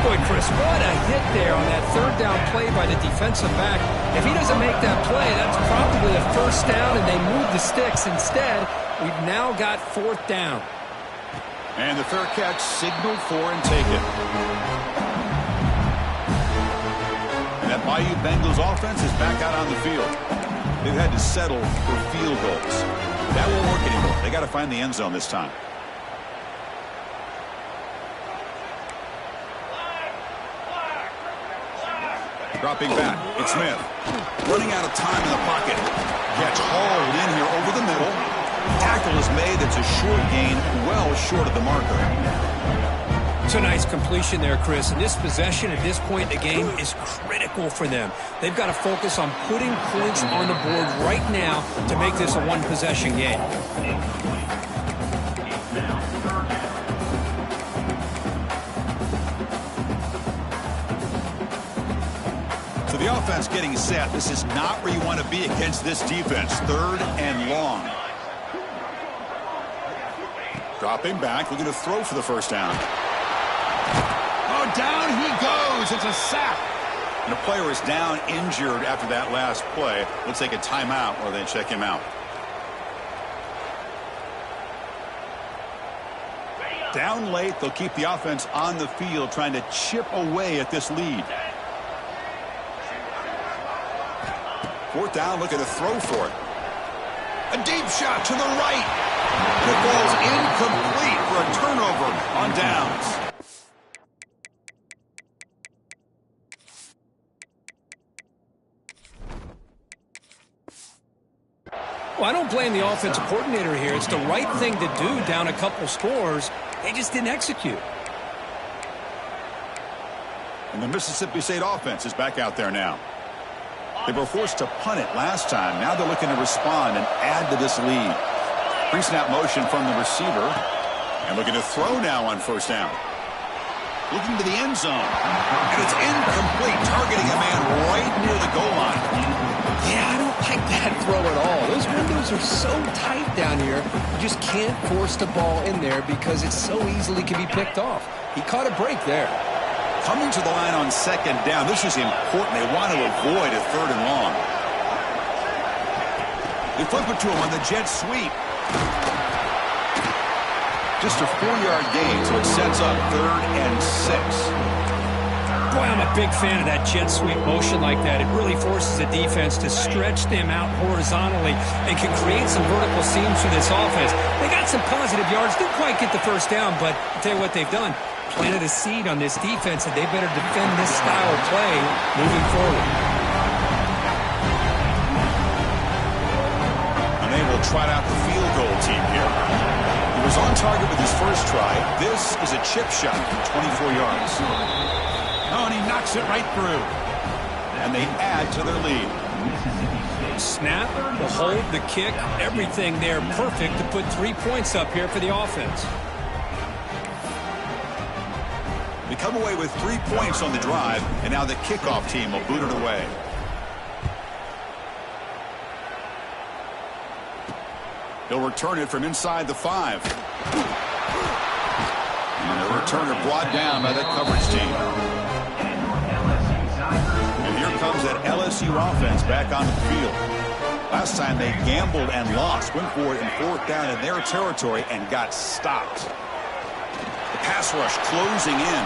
Boy, Chris, what a hit there on that 3rd down play by the defensive back. If he doesn't make that play, that's probably a 1st down, and they move the sticks. Instead, we've now got 4th down. And the fair catch signaled for and taken. And that Bayou Bengals offense is back out on the field. They've had to settle for field goals. That won't work anymore. They got to find the end zone this time. Dropping back, it's Smith. Running out of time in the pocket. Gets hauled in here over the middle. Tackle is made. It's a short gain, well short of the marker. It's a nice completion there, Chris. And this possession at this point in the game is critical for them. They've got to focus on putting points on the board right now to make this a one-possession game. So the offense getting set. This is not where you want to be against this defense. 3rd and long. Dropping back. We're going to throw for the first down. Oh, down he goes. It's a sack. And the player is down injured after that last play. We'll take a timeout or they check him out. Down late, they'll keep the offense on the field trying to chip away at this lead. 4th down, looking to throw for it. A deep shot to the right. The ball's incomplete for a turnover on downs. Well, I don't blame the offensive coordinator here. It's the right thing to do down a couple scores. They just didn't execute. And the Mississippi State offense is back out there now. They were forced to punt it last time. Now they're looking to respond and add to this lead. Pre-snap motion from the receiver. And looking to throw now on 1st down. Looking to the end zone. And it's incomplete, targeting a man right near the goal line. Yeah, I don't like that throw at all. Those windows are so tight down here. You just can't force the ball in there because it so easily can be picked off. He caught a break there. Coming to the line on 2nd down. This is important. They want to avoid a 3rd and long. They flip it to him on the jet sweep. Just a 4-yard gain, so it sets up 3rd and 6. Boy, I'm a big fan of that jet sweep motion like that. It really forces the defense to stretch them out horizontally and can create some vertical seams for this offense. They got some positive yards. Didn't quite get the first down, but I'll tell you what they've done. Planted a seed on this defense, and they better defend this style of play moving forward. And they will trot out the field goal team here. He was on target with his first try. This is a chip shot from 24 yards. Oh, and he knocks it right through. And they add to their lead. Snap, the hold, the kick, everything there perfect to put 3 points up here for the offense. They come away with 3 points on the drive, and now the kickoff team will boot it away. He'll return it from inside the 5. And the returner brought down by the coverage team. And here comes that LSU offense back onto the field. Last time they gambled and lost, went for it in 4th down in their territory and got stopped. The pass rush closing in.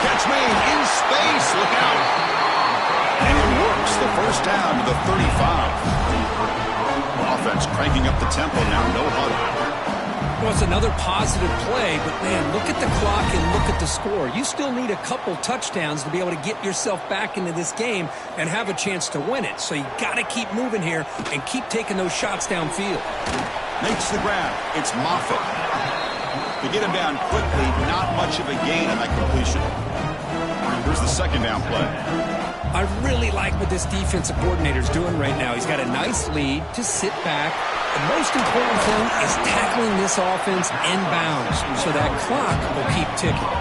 Catch made in space. Look out. And it works. The first down to the 35. Offense cranking up the tempo now. No huddle. Well, it's another positive play, but, man, look at the clock and look at the score. You still need a couple touchdowns to be able to get yourself back into this game and have a chance to win it. So you got to keep moving here and keep taking those shots downfield. Makes the grab. It's Moffitt. To get him down quickly, not much of a gain on that completion. Here's the 2nd down play. I really like what this defensive coordinator is doing right now. He's got a nice lead. Just sit back. The most important thing is tackling this offense inbounds so that clock will keep ticking.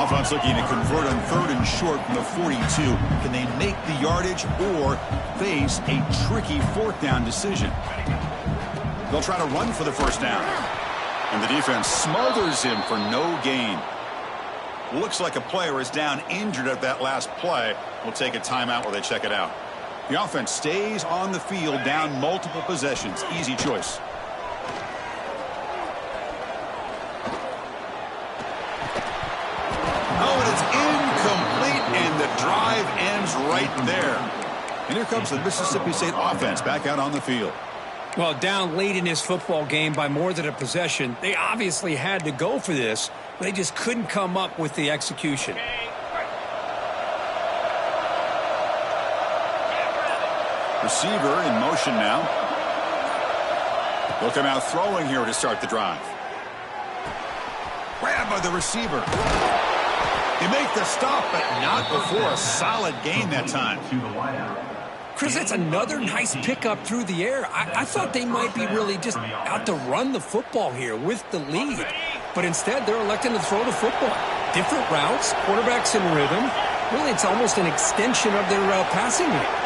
Offense looking to convert on 3rd and short from the 42. Can they make the yardage or face a tricky 4th down decision? They'll try to run for the 1st down. And the defense smothers him for no gain. Looks like a player is down injured at that last play. We'll take a timeout while they check it out. The offense stays on the field down multiple possessions. Easy choice. Oh, and it's incomplete, and the drive ends right there. And here comes the Mississippi State offense back out on the field. Well, down late in this football game by more than a possession, they obviously had to go for this. They just couldn't come up with the execution. Receiver in motion now. They'll come out throwing here to start the drive. Grab by the receiver. They make the stop, but not before a solid gain that time. Chris, that's another nice pickup through the air. I thought they might be really just out to run the football here with the lead. But instead, they're electing to throw the football. Different routes, quarterbacks in rhythm. Really, it's almost an extension of their passing game.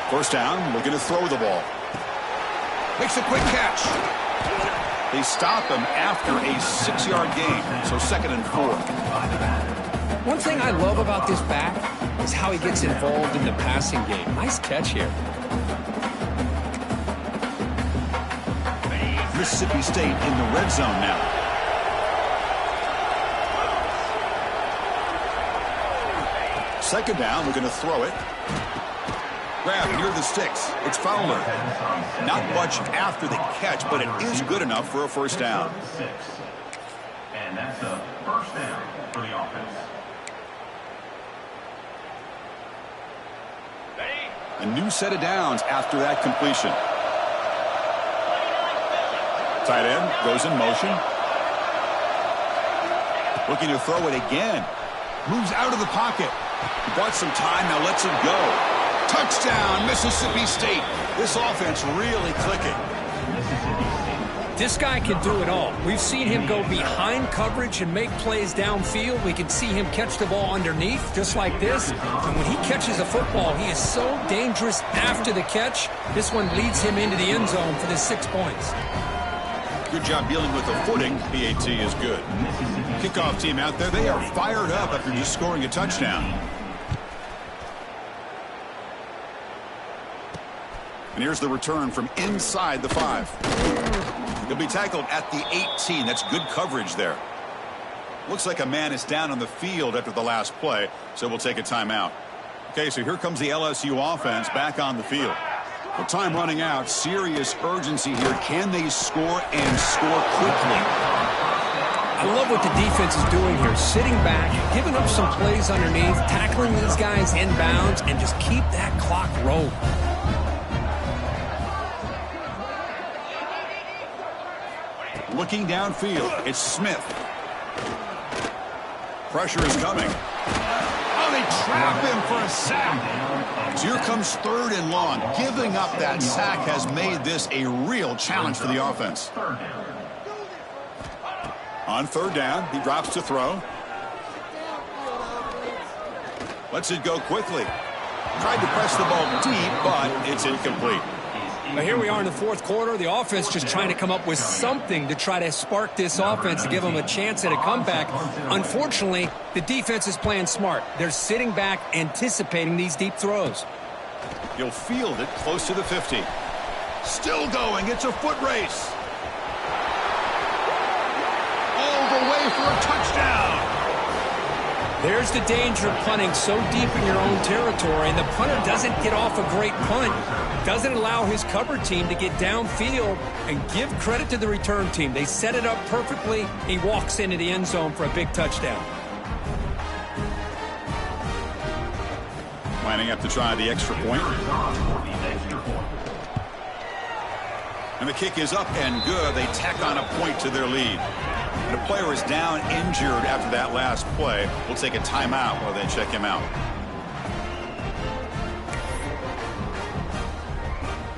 1st down, looking to throw the ball. Makes a quick catch. They stop him after a 6-yard gain, so 2nd and 4. One thing I love about this back is how he gets involved in the passing game. Nice catch here. Mississippi State in the red zone now. Second down, we're going to throw it. Grab near the sticks. It's Fowler. Not much after the catch, but it is good enough for a 1st down. And that's a 1st down for the offense. A new set of downs after that completion. Tight end goes in motion. Looking to throw it again. Moves out of the pocket. He bought some time, now lets it go. Touchdown, Mississippi State. This offense really clicking. This guy can do it all. We've seen him go behind coverage and make plays downfield. We can see him catch the ball underneath, just like this. And when he catches a football, he is so dangerous after the catch. This one leads him into the end zone for the 6 points. Good job dealing with the footing. PAT is good. Kickoff team out there, they are fired up after just scoring a touchdown. And here's the return from inside the 5. He'll be tackled at the 18. That's good coverage there. Looks like a man is down on the field after the last play, so we'll take a timeout. Okay, so here comes the LSU offense back on the field. Well, time running out. Serious urgency here. Can they score and score quickly? I love what the defense is doing here. Sitting back, giving up some plays underneath, tackling these guys inbounds, and just keep that clock rolling. Looking downfield, it's Smith. Pressure is coming. Oh, they trap him for a sack. So here comes 3rd and long. Giving up that sack has made this a real challenge for the offense. On 3rd down, he drops to throw. Lets it go quickly. Tried to press the ball deep, but it's incomplete. But here we are in the 4th quarter. The offense just trying to come up with something to try to spark this offense to give them a chance at a comeback. Unfortunately, the defense is playing smart. They're sitting back, anticipating these deep throws. He'll field it close to the 50. Still going. It's a foot race. All the way for a touchdown. There's the danger of punting so deep in your own territory, and the punter doesn't get off a great punt. Doesn't allow his cover team to get downfield, and give credit to the return team. They set it up perfectly. He walks into the end zone for a big touchdown. Lining up to try the extra point. And the kick is up and good. They tack on a point to their lead. The player is down injured after that last play. We'll take a timeout while they check him out.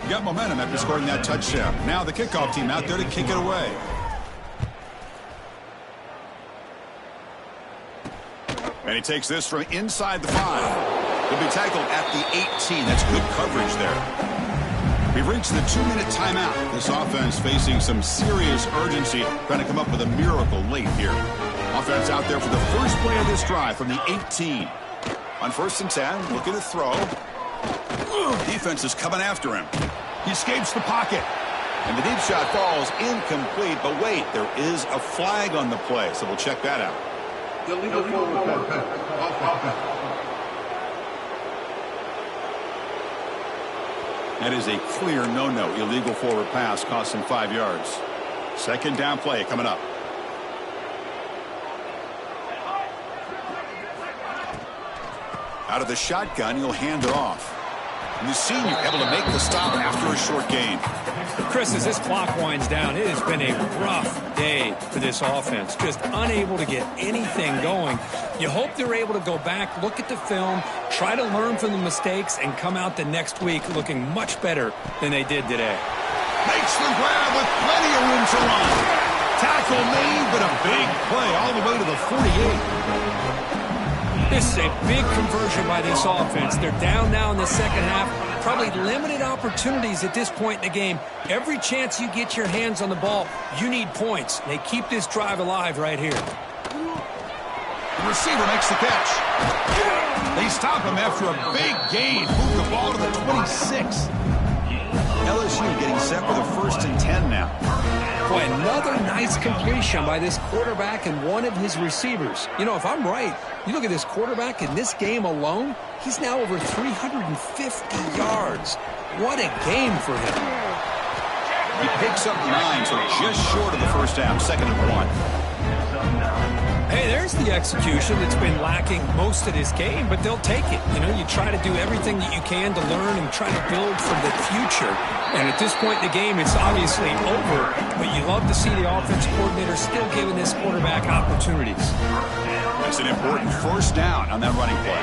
Got momentum after scoring that touchdown. Now the kickoff team out there to kick it away. And he takes this from inside the 5. He'll be tackled at the 18. That's good coverage there. We've reached the 2-minute timeout. This offense facing some serious urgency, trying to come up with a miracle late here. Offense out there for the first play of this drive from the 18. On 1st and 10, looking to throw. Defense is coming after him. He escapes the pocket. And the deep shot falls incomplete. But wait, there is a flag on the play, so we'll check that out. Illegal forward pass. Offense. That is a clear no-no. Illegal forward pass costs him 5 yards. 2nd down play coming up. Out of the shotgun, he'll hand it off. And the senior able to make the stop after a short gain. Chris, as this clock winds down, it has been a rough day for this offense. Just unable to get anything going. You hope they're able to go back, look at the film, try to learn from the mistakes, and come out the next week looking much better than they did today. Makes the grab with plenty of room to run. Tackle made, but a big play all the way to the 48. This is a big conversion by this offense. They're down now in the second half. Probably limited opportunities at this point in the game. Every chance you get your hands on the ball, you need points. They keep this drive alive right here. The receiver makes the catch. They stop him after a big gain. Move the ball to the 26. LSU getting set for the 1st and 10 now. Boy, another nice completion by this quarterback and one of his receivers. You know, if I'm right, you look at this quarterback in this game alone, he's now over 350 yards. What a game for him. He picks up 9, so just short of the first half, 2nd and 1. Hey, there's the execution that's been lacking most of this game, but they'll take it. You know, you try to do everything that you can to learn and try to build for the future. And at this point in the game, it's obviously over, but you love to see the offense coordinator still giving this quarterback opportunities. That's an important 1st down on that running play.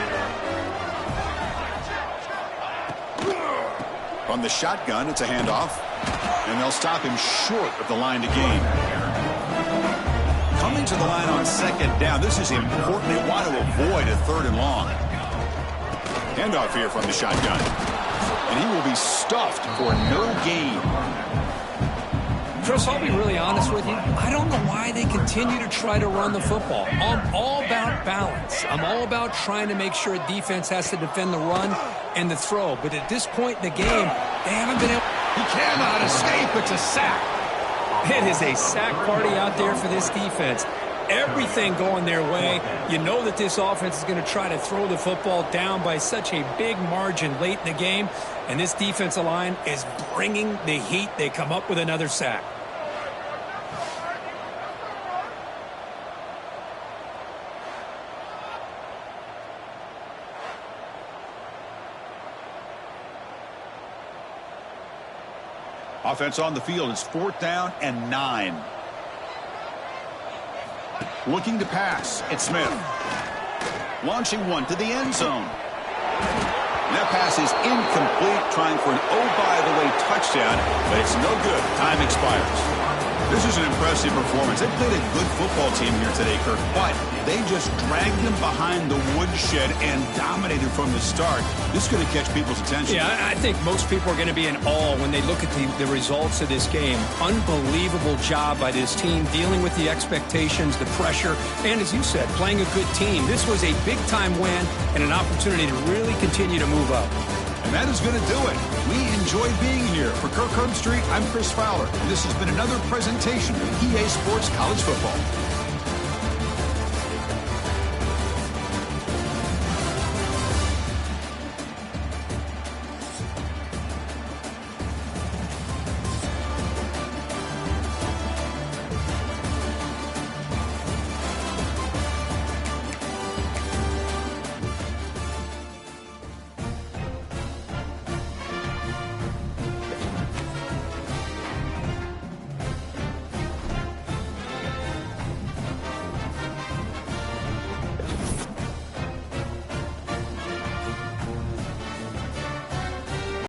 From the shotgun, it's a handoff, and they'll stop him short of the line to gain. Coming to the line on 2nd down. This is important. They want to avoid a 3rd and long. Handoff here from the shotgun. And he will be stuffed for no gain. Chris, I'll be really honest with you. I don't know why they continue to try to run the football. I'm all about balance. I'm all about trying to make sure a defense has to defend the run and the throw. But at this point in the game, they haven't been able. He cannot escape. It's a sack. It is a sack party out there for this defense. Everything going their way. You know that this offense is going to try to throw the football down by such a big margin late in the game. And this defensive line is bringing the heat. They come up with another sack. Offense on the field is 4th down and 9. Looking to pass. It's Smith. Launching one to the end zone. That pass is incomplete, trying for an oh-by-the-way touchdown, but it's no good. Time expires. This is an impressive performance. They played a good football team here today, Kirk, but they just dragged them behind the woodshed and dominated from the start. This is going to catch people's attention. Yeah, I think most people are going to be in awe when they look at the results of this game. Unbelievable job by this team, dealing with the expectations, the pressure, and as you said, playing a good team. This was a big-time win and an opportunity to really continue to move up. And that is going to do it. We enjoyed being here. For Kirk Herbstreit, I'm Chris Fowler. And this has been another presentation of EA Sports College Football.